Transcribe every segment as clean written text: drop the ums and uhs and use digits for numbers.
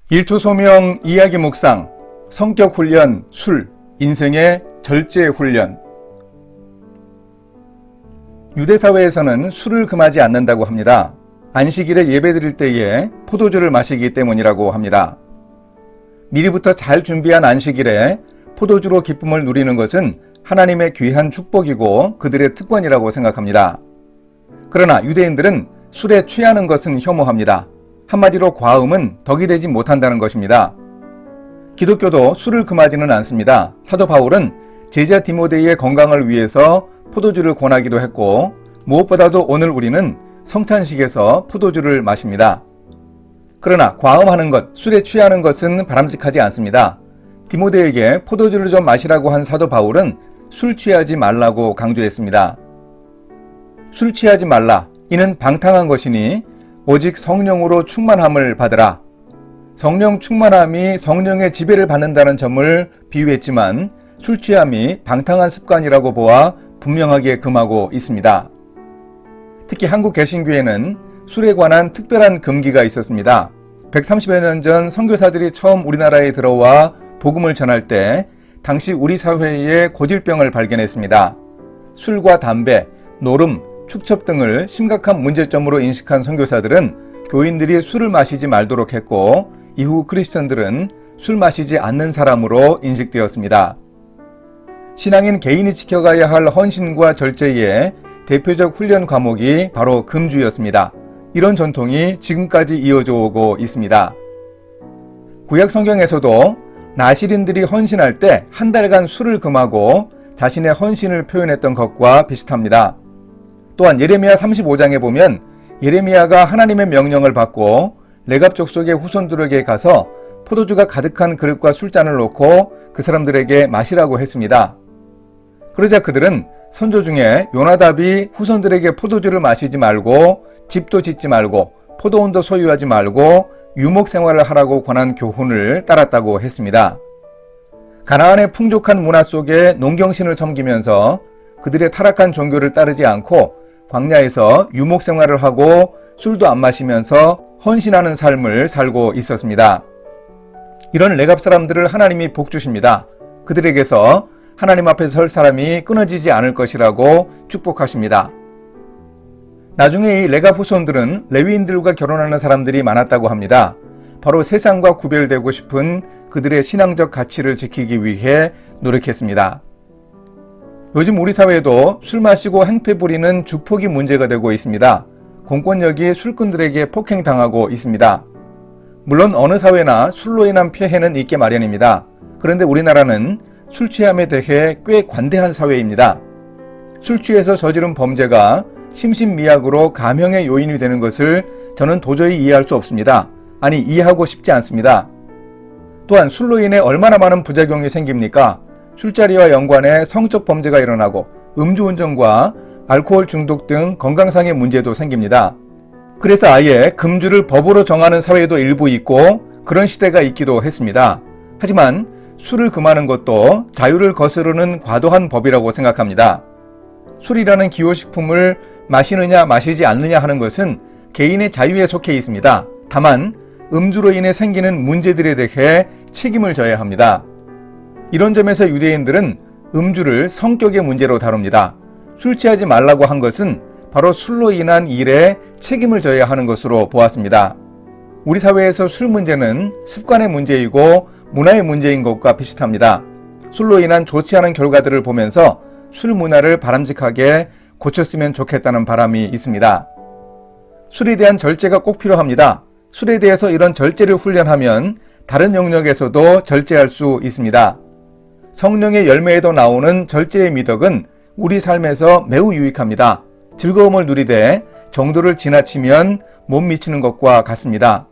일초 소명 이야기 묵상, 성격 훈련, 술, 인생의 절제 훈련. 유대 사회에서는 술을 금하지 않는다고 합니다. 안식일에 예배드릴 때에 포도주를 마시기 때문이라고 합니다. 미리부터 잘 준비한 안식일에 포도주로 기쁨을 누리는 것은 하나님의 귀한 축복이고 그들의 특권이라고 생각합니다. 그러나 유대인들은 술에 취하는 것은 혐오합니다. 한마디로 과음은 덕이 되지 못한다는 것입니다. 기독교도 술을 금하지는 않습니다. 사도 바울은 제자 디모데의 건강을 위해서 포도주를 권하기도 했고, 무엇보다도 오늘 우리는 성찬식에서 포도주를 마십니다. 그러나 과음하는 것, 술에 취하는 것은 바람직하지 않습니다. 디모데에게 포도주를 좀 마시라고 한 사도 바울은 술 취하지 말라고 강조했습니다. 술 취하지 말라, 이는 방탕한 것이니 오직 성령으로 충만함을 받으라. 성령 충만함이 성령의 지배를 받는다는 점을 비유했지만 술 취함이 방탕한 습관이라고 보아 분명하게 금하고 있습니다. 특히 한국 개신교에는 술에 관한 특별한 금기가 있었습니다. 130여 년 전 선교사들이 처음 우리나라에 들어와 복음을 전할 때 당시 우리 사회에 고질병을 발견했습니다. 술과 담배, 노름, 축첩 등을 심각한 문제점으로 인식한 선교사들은 교인들이 술을 마시지 말도록 했고, 이후 크리스천들은 술 마시지 않는 사람으로 인식되었습니다. 신앙인 개인이 지켜가야 할 헌신과 절제의 대표적 훈련 과목이 바로 금주였습니다. 이런 전통이 지금까지 이어져 오고 있습니다. 구약 성경에서도 나실인들이 헌신할 때 한 달간 술을 금하고 자신의 헌신을 표현했던 것과 비슷합니다. 또한 예레미야 35장에 보면 예레미야가 하나님의 명령을 받고 레갑 족속의 후손들에게 가서 포도주가 가득한 그릇과 술잔을 놓고 그 사람들에게 마시라고 했습니다. 그러자 그들은 선조 중에 요나답이 후손들에게 포도주를 마시지 말고 집도 짓지 말고 포도원도 소유하지 말고 유목 생활을 하라고 권한 교훈을 따랐다고 했습니다. 가나안의 풍족한 문화 속에 농경신을 섬기면서 그들의 타락한 종교를 따르지 않고 광야에서 유목 생활을 하고 술도 안 마시면서 헌신하는 삶을 살고 있었습니다. 이런 레갑 사람들을 하나님이 복 주십니다. 그들에게서 하나님 앞에 설 사람이 끊어지지 않을 것이라고 축복하십니다. 나중에 이 레갑 후손들은 레위인들과 결혼하는 사람들이 많았다고 합니다. 바로 세상과 구별되고 싶은 그들의 신앙적 가치를 지키기 위해 노력했습니다. 요즘 우리 사회에도 술 마시고 행패 부리는 주폭이 문제가 되고 있습니다. 공권력이 술꾼들에게 폭행당하고 있습니다. 물론 어느 사회나 술로 인한 피해는 있게 마련입니다. 그런데 우리나라는 술 취함에 대해 꽤 관대한 사회입니다. 술 취해서 저지른 범죄가 심신미약으로 감형의 요인이 되는 것을 저는 도저히 이해할 수 없습니다. 아니, 이해하고 싶지 않습니다. 또한 술로 인해 얼마나 많은 부작용이 생깁니까? 술자리와 연관해 성적 범죄가 일어나고 음주운전과 알코올 중독 등 건강상의 문제도 생깁니다. 그래서 아예 금주를 법으로 정하는 사회도 일부 있고 그런 시대가 있기도 했습니다. 하지만 술을 금하는 것도 자유를 거스르는 과도한 법이라고 생각합니다. 술이라는 기호식품을 마시느냐 마시지 않느냐 하는 것은 개인의 자유에 속해 있습니다. 다만 음주로 인해 생기는 문제들에 대해 책임을 져야 합니다. 이런 점에서 유대인들은 음주를 성격의 문제로 다룹니다. 술 취하지 말라고 한 것은 바로 술로 인한 일에 책임을 져야 하는 것으로 보았습니다. 우리 사회에서 술 문제는 습관의 문제이고 문화의 문제인 것과 비슷합니다. 술로 인한 좋지 않은 결과들을 보면서 술 문화를 바람직하게 고쳤으면 좋겠다는 바람이 있습니다. 술에 대한 절제가 꼭 필요합니다. 술에 대해서 이런 절제를 훈련하면 다른 영역에서도 절제할 수 있습니다. 성령의 열매에도 나오는 절제의 미덕은 우리 삶에서 매우 유익합니다. 즐거움을 누리되 정도를 지나치면 못 미치는 것과 같습니다.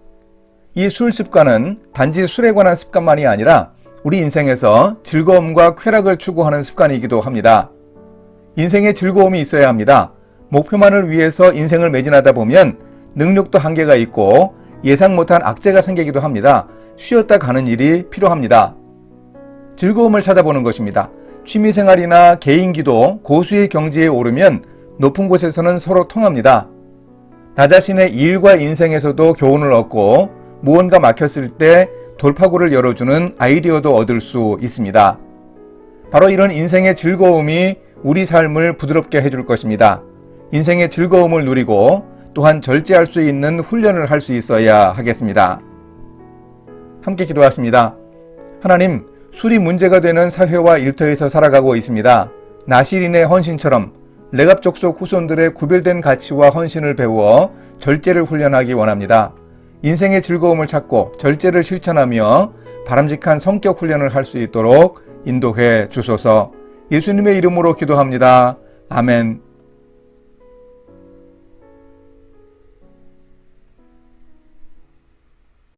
이 술 습관은 단지 술에 관한 습관만이 아니라 우리 인생에서 즐거움과 쾌락을 추구하는 습관이기도 합니다. 인생에 즐거움이 있어야 합니다. 목표만을 위해서 인생을 매진하다 보면 능력도 한계가 있고 예상 못한 악재가 생기기도 합니다. 쉬었다 가는 일이 필요합니다. 즐거움을 찾아보는 것입니다. 취미생활이나 개인기도 고수의 경지에 오르면 높은 곳에서는 서로 통합니다. 나 자신의 일과 인생에서도 교훈을 얻고 무언가 막혔을 때 돌파구를 열어주는 아이디어도 얻을 수 있습니다. 바로 이런 인생의 즐거움이 우리 삶을 부드럽게 해줄 것입니다. 인생의 즐거움을 누리고 또한 절제할 수 있는 훈련을 할 수 있어야 하겠습니다. 함께 기도하십니다. 하나님, 술이 문제가 되는 사회와 일터에서 살아가고 있습니다. 나시린의 헌신처럼 레갑 족속 후손들의 구별된 가치와 헌신을 배워 절제를 훈련하기 원합니다. 인생의 즐거움을 찾고 절제를 실천하며 바람직한 성격 훈련을 할 수 있도록 인도해 주소서. 예수님의 이름으로 기도합니다. 아멘.